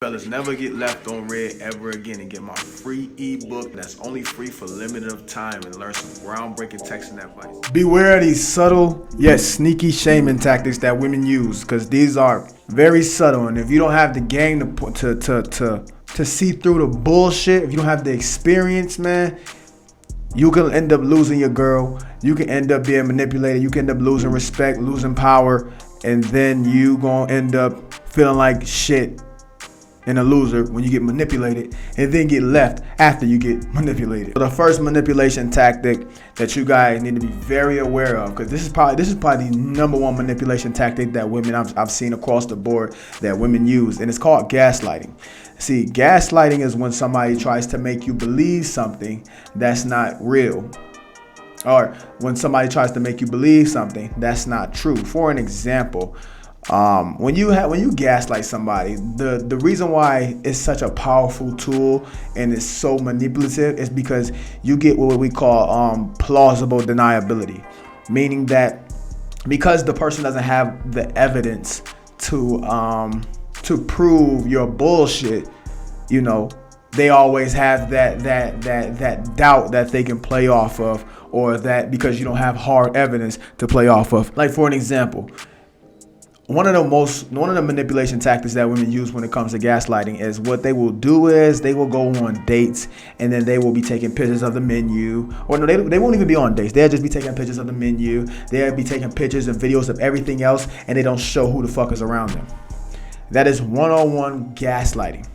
Fellas, never get left on red ever again and get my free ebook that's only free for limited of time and learn some groundbreaking texting advice. Beware of these subtle yet sneaky shaming tactics that women use, because these are very subtle, and if you don't have the game to see through the bullshit, if you don't have the experience, man, you can end up losing your girl. You can end up being manipulated. You can end up losing respect, losing power, and then you gonna end up feeling like shit and a loser when you get manipulated and then get left after you get manipulated. So the first manipulation tactic that you guys need to be very aware of, because this is probably the number one manipulation tactic that women I've seen across the board that women use, and it's called gaslighting. See, gaslighting is when somebody tries to make you believe something that's not real, or when somebody tries to make you believe something that's not true. For an example, when you gaslight somebody, the reason why it's such a powerful tool and it's so manipulative is because you get what we call plausible deniability, meaning that because the person doesn't have the evidence to prove your bullshit, you know, they always have that doubt that they can play off of, or that because you don't have hard evidence to play off of. Like, for an example, one of the manipulation tactics that women use when it comes to gaslighting is what they will do is they will go on dates, and then they will be taking pictures of the menu. Or no, they won't even be on dates. They'll just be taking pictures of the menu. They'll be taking pictures and videos of everything else, and they don't show who the fuck is around them. That is one-on-one gaslighting.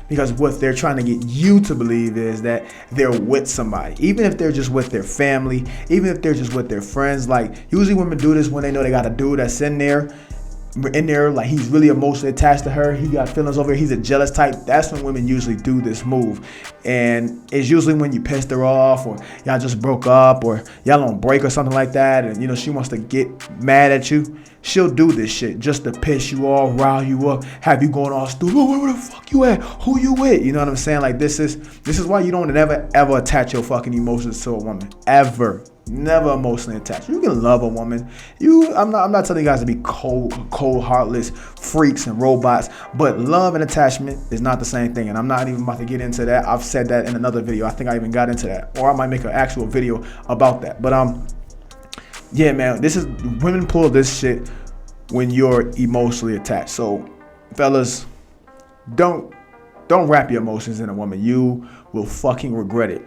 Because what they're trying to get you to believe is that they're with somebody. Even if they're just with their family, even if they're just with their friends. Like, usually women do this when they know they got a dude that's in there, like he's really emotionally attached to her. He got feelings over her. He's a jealous type. That's when women usually do this move. And it's usually when you pissed her off, or y'all just broke up, or y'all on break or something like that, and you know she wants to get mad at you. She'll do this shit just to piss you off, rile you up, have you going all stupid. Oh, where the fuck you at? Who you with? You know what I'm saying? Like, this is why you don't ever attach your fucking emotions to a woman. Ever. Never emotionally attached. You can love a woman. I'm not telling you guys to be cold, heartless freaks and robots, but love and attachment is not the same thing. And I'm not even about to get into that. I've said that in another video. I think I even got into that, or I might make an actual video about that. But yeah, man, women pull this shit when you're emotionally attached. So, fellas, don't wrap your emotions in a woman. You will fucking regret it.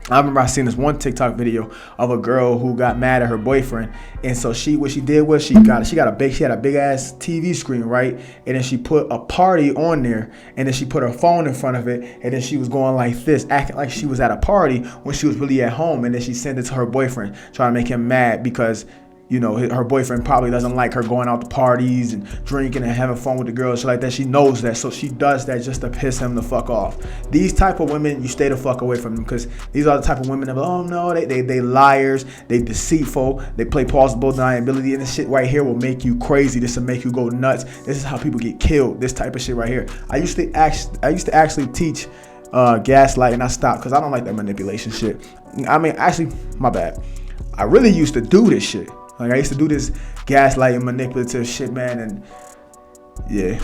I remember I seen this one TikTok video of a girl who got mad at her boyfriend, and so what she did was she had a big ass TV screen, right? And then she put a party on there, and then she put her phone in front of it, and then she was going like this, acting like she was at a party when she was really at home, and then she sent it to her boyfriend, trying to make him mad because, you know, her boyfriend probably doesn't like her going out to parties and drinking and having fun with the girls, shit like that. She knows that, so she does that just to piss him the fuck off. These type of women, you stay the fuck away from them, because these are the type of women that, oh no, they liars, they deceitful, they play plausible deniability, and this shit right here will make you crazy. This will make you go nuts. This is how people get killed. This type of shit right here. I used to actually teach gaslighting. I stopped because I don't like that manipulation shit. I mean, actually, my bad. I really used to do this shit. Like, I used to do this gaslighting, manipulative shit, man, and yeah,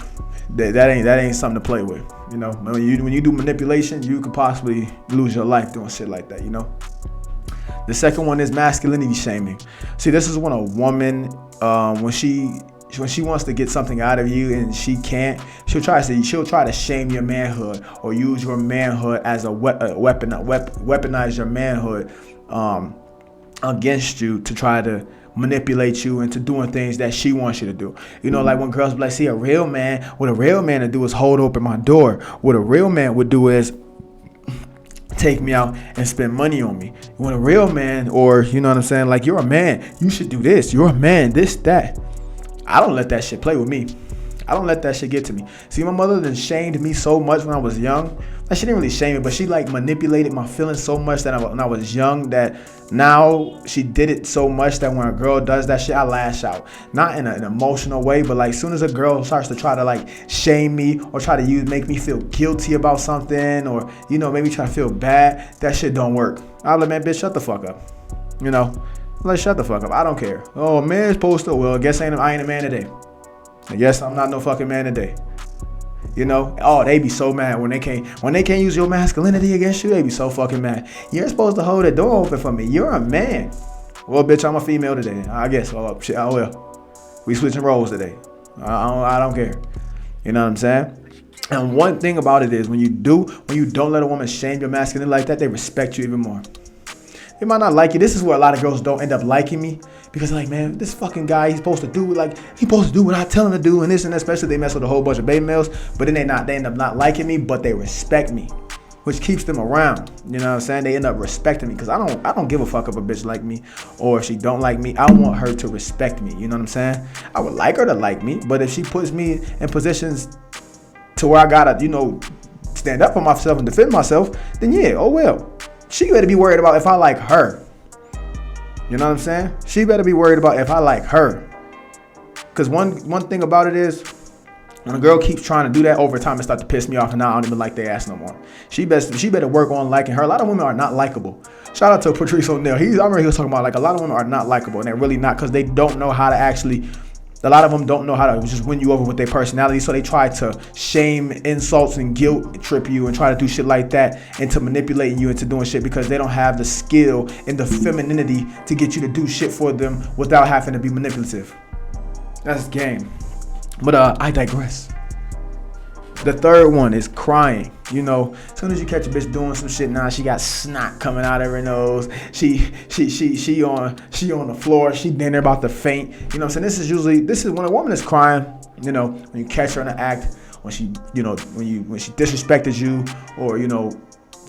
that ain't something to play with. You know, when you do manipulation, you could possibly lose your life doing shit like that. You know. The second one is masculinity shaming. See, this is when a woman, when she wants to get something out of you and she can't, she'll try to shame your manhood, or use your manhood as a weaponize your manhood against you to try to manipulate you into doing things that she wants you to do. You know, like when girls be like, see, what a real man to do is hold open my door. What a real man would do is take me out and spend money on me. When a real man, or you know what I'm saying, like, you're a man, you should do this. You're a man, this, that. I don't let that shit play with me. I don't let that shit get to me. See, my mother then shamed me so much when I was young. Like, she didn't really shame me, but she like manipulated my feelings so much that when I was young, that now she did it so much that when a girl does that shit, I lash out. Not in an emotional way, but like, as soon as a girl starts to try to like shame me, or try to make me feel guilty about something, or, you know, maybe try to feel bad, that shit don't work. I'm like, man, bitch, shut the fuck up. You know, like, shut the fuck up. I don't care. Oh, man's supposed to. Well, I guess I ain't a man today. I guess I'm not no fucking man today. You know, oh, they be so mad when they can't use your masculinity against you. They be so fucking mad. You're supposed to hold the door open for me. You're a man. Well, bitch, I'm a female today. I guess. Oh shit. Oh well. We switching roles today. I don't care. You know what I'm saying? And one thing about it is when you don't let a woman shame your masculinity like that, they respect you even more. They might not like you. This is where a lot of girls don't end up liking me because they're like, man, this fucking guy, he's supposed to do what I tell him to do and this and that. Especially if they mess with a whole bunch of baby males, but then they end up not liking me, but they respect me, which keeps them around. You know what I'm saying? They end up respecting me because I don't give a fuck if a bitch like me or if she don't like me. I want her to respect me. You know what I'm saying? I would like her to like me, but if she puts me in positions to where I gotta, stand up for myself and defend myself, then yeah, oh well. She better be worried about if I like her. You know what I'm saying? She better be worried about if I like her. Because one thing about it is, when a girl keeps trying to do that over time, it starts to piss me off, and now I don't even like their ass no more. She better work on liking her. A lot of women are not likable. Shout out to Patrice O'Neal. I remember he was talking about like a lot of women are not likable, and they're really not because they don't know how to actually. A lot of them don't know how to just win you over with their personality, so they try to shame, insults, and guilt trip you and try to do shit like that into manipulating you into doing shit because they don't have the skill and the femininity to get you to do shit for them without having to be manipulative. That's game. But I digress. The third one is crying. As soon as you catch a bitch doing some shit, now she got snot coming out of her nose. She on the floor. She damn near about to faint. You know what I'm saying? This is when a woman is crying. When you catch her in the act, when she disrespected you, or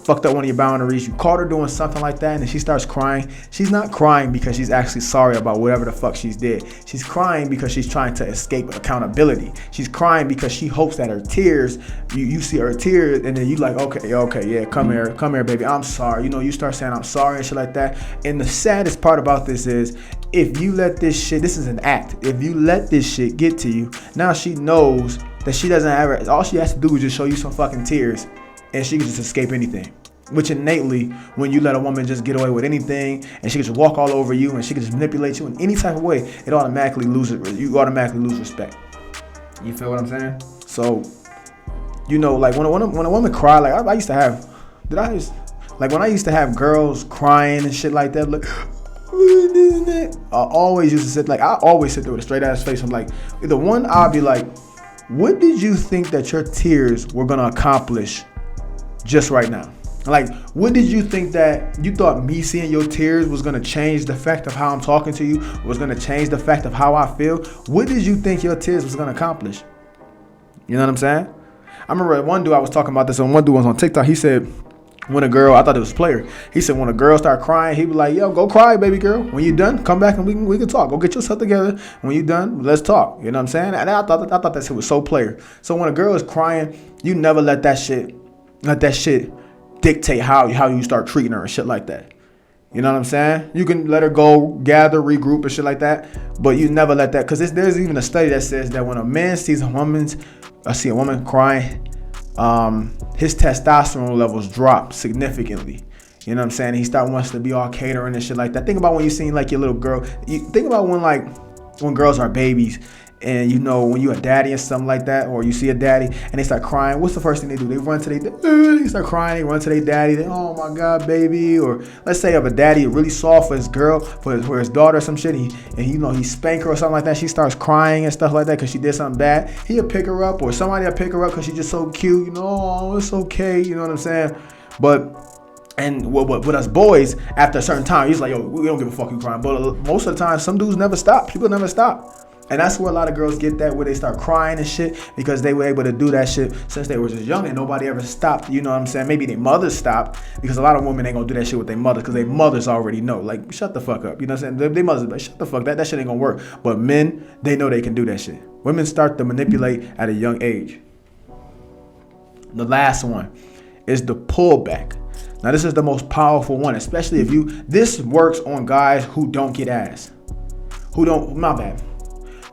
fucked up one of your boundaries, you caught her doing something like that, and then she starts crying. She's not crying because she's actually sorry about whatever the fuck she's did. She's crying because she's trying to escape accountability. She's crying because she hopes that her tears, you see her tears, and then you like, okay, yeah, come here, baby, I'm sorry. You start saying I'm sorry and shit like that. And the saddest part about this is, if you let this shit, this is an act. If you let this shit get to you, now she knows that she doesn't have her. All she has to do is just show you some fucking tears, and she can just escape anything. Which innately, when you let a woman just get away with anything, and she can just walk all over you, and she can just manipulate you in any type of way, you automatically lose respect. You feel what I'm saying? So, like when a woman cry, like I used to have, when I used to have girls crying and shit like that, like, I always used to sit there with a straight ass face. I'm like, either one, I'll be like, what did you think that your tears were gonna accomplish just right now? Like, what did you think that you thought me seeing your tears was going to change the fact of how I'm talking to you, was going to change the fact of how I feel? What did you think your tears was going to accomplish? You know what I'm saying? I remember one dude I was talking about this on, one dude was on TikTok. He said, when a girl, I thought it was a player. He said, when a girl start crying, he'd be like, yo, go cry, baby girl. When you done, come back and we can talk. Go get yourself together. When you done, let's talk. You know what I'm saying? And I thought that shit was so player. So when a girl is crying, you never let that shit dictate how you start treating her and shit like that. You know what I'm saying? You can let her go, gather, regroup and shit like that, but you never let that, because there's even a study that says that when a man sees a woman crying, his testosterone levels drop significantly. You know what I'm saying? He wants to be all catering and shit like that. Think about when you seen like your little girl. You think about when girls are babies, and when you a daddy and something like that, or you see a daddy and they start crying, what's the first thing they do? They run to they start crying, they run to their daddy, oh my God, baby. Or let's say if a daddy really soft for his girl, for his daughter or some shit, and he spank her or something like that, she starts crying and stuff like that because she did something bad, he'll pick her up, or somebody will pick her up because she's just so cute, oh, it's okay, you know what I'm saying? And with us boys, after a certain time, he's like, yo, we don't give a fuck you crying. But most of the time, some dudes never stop. People never stop. And that's where a lot of girls get that, where they start crying and shit, because they were able to do that shit since they were just young and nobody ever stopped. You know what I'm saying? Maybe their mothers stopped, because a lot of women ain't gonna do that shit with their mothers, because their mothers already know. Like, shut the fuck up. You know what I'm saying? Their mothers like, shut the fuck, that shit ain't gonna work. But men, they know they can do that shit. Women start to manipulate at a young age. The last one is the pullback. Now, this is the most powerful one, especially this works on guys who don't get ass.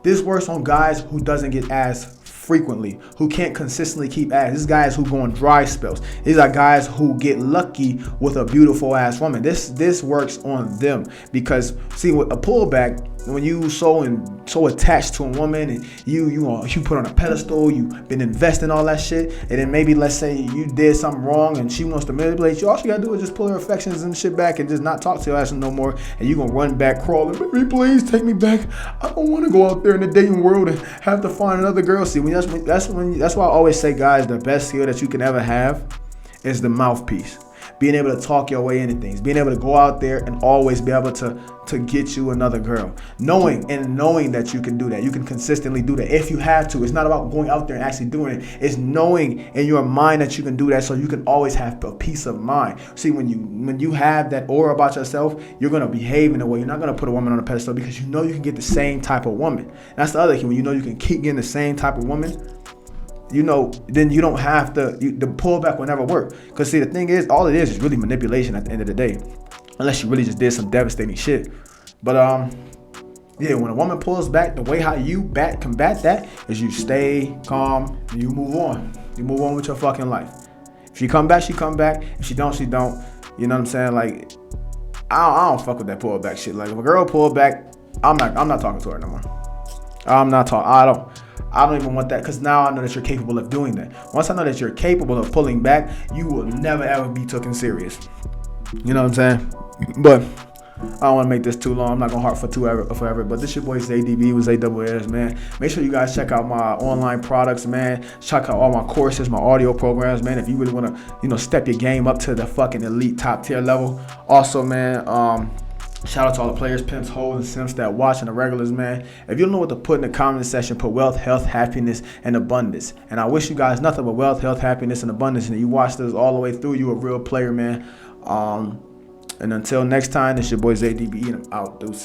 This works on guys who doesn't get ass frequently, who can't consistently keep ass. These guys who go on dry spells. These are guys who get lucky with a beautiful ass woman. This works on them, because see, with a pullback, when you so attached to a woman and you put on a pedestal, you've been investing all that shit, and then maybe let's say you did something wrong and she wants to manipulate you, all she gotta do is just pull her affections and shit back and just not talk to your ass no more, and you gonna run back crawling, baby, please take me back. I don't want to go out there in the dating world and have to find another girl. See, that's why I always say, guys, the best skill that you can ever have is the mouthpiece. Being able to talk your way into things, being able to go out there and always be able to get you another girl, knowing that you can do that. You can consistently do that if you have to. It's not about going out there and actually doing it. It's knowing in your mind that you can do that, so you can always have a peace of mind. See, when you have that aura about yourself, you're gonna behave in a way. You're not gonna put a woman on a pedestal because you know you can get the same type of woman. That's the other thing. When you know you can keep getting the same type of woman, then you don't have to, the pullback will never work. Because see, the thing is, all it is really manipulation at the end of the day. Unless you really just did some devastating shit. But yeah, when a woman pulls back, the way how you combat that is you stay calm and you move on. You move on with your fucking life. If she come back, she come back. If she don't, she don't. You know what I'm saying? Like, I don't fuck with that pullback shit. Like, if a girl pull back, I'm not talking to her no more. I don't even want that, because now I know that you're capable of doing that. Once I know that you're capable of pulling back, you will never ever be taken serious. You know what I'm saying? But I don't want to make this too long. I'm not gonna harp for forever. But this your boy ZDB with ZWS, man. Make sure you guys check out my online products, man. Check out all my courses, my audio programs, man. If you really want to, step your game up to the fucking elite top tier level. Also, man, shout out to all the players, pimps, hoes, and simps that watch, and the regulars, man. If you don't know what to put in the comment section, put wealth, health, happiness, and abundance. And I wish you guys nothing but wealth, health, happiness, and abundance. And you watch this all the way through, you a real player, man. And until next time, it's your boy ZDB, and I'm out. Deuces.